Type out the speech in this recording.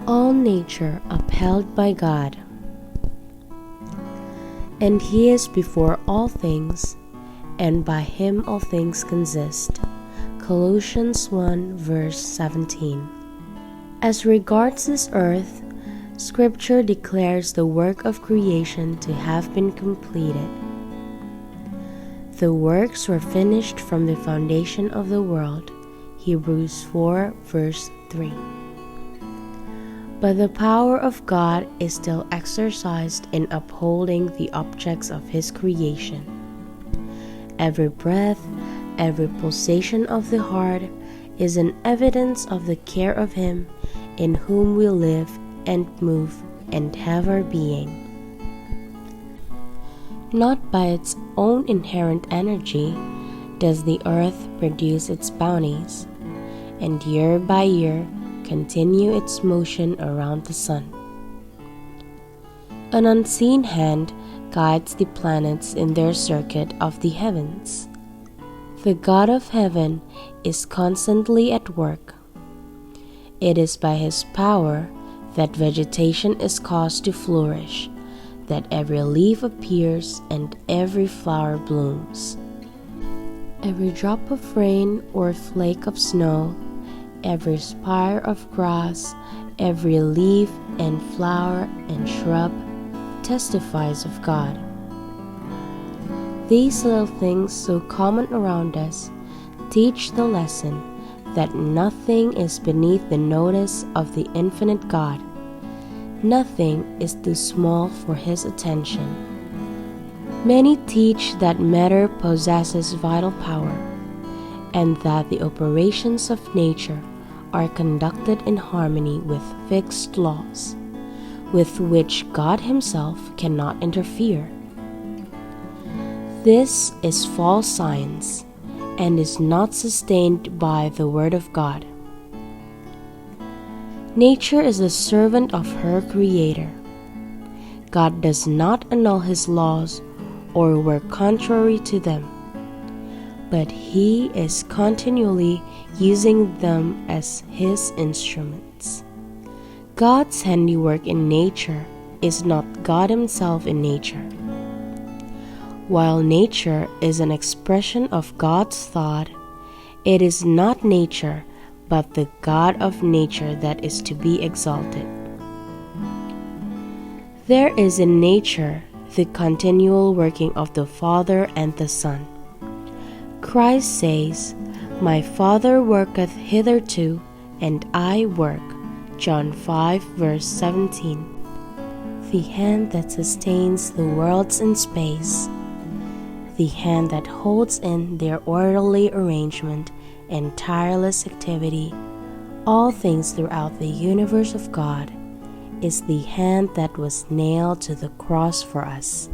all nature upheld by God. And he is before all things, and by him all things consist. Colossians 1 verse 17. As regards this earth, Scripture declares the work of creation to have been completed. The works were finished from the foundation of the world. Hebrews 4 verse 3. But the power of God is still exercised in upholding the objects of his creation. Every breath, every pulsation of the heart is an evidence of the care of him in whom we live and move and have our being. Not by its own inherent energy does the earth produce its bounties, and year by year continue its motion around the sun. An unseen hand guides the planets in their circuit of the heavens. The God of heaven is constantly at work. It is by his power that vegetation is caused to flourish, that every leaf appears and every flower blooms. Every drop of rain or flake of snow, every spire of grass, every leaf and flower and shrub testifies of God. These little things so common around us teach the lesson that nothing is beneath the notice of the infinite God. Nothing is too small for his attention. Many teach that matter possesses vital power, and that the operations of nature are conducted in harmony with fixed laws, with which God himself cannot interfere. This is false science, and is not sustained by the Word of God. Nature is a servant of her Creator. God does not annul his laws or work contrary to them, but he is continually using them as his instruments. God's handiwork in nature is not God himself in nature. While nature is an expression of God's thought, it is not nature but the God of nature that is to be exalted. There is in nature the continual working of the Father and the Son. Christ says, "My Father worketh hitherto, and I work." John 5 verse 17. The hand that sustains the worlds in space, the hand that holds in their orderly arrangement and tireless activity all things throughout the universe of God, is the hand that was nailed to the cross for us.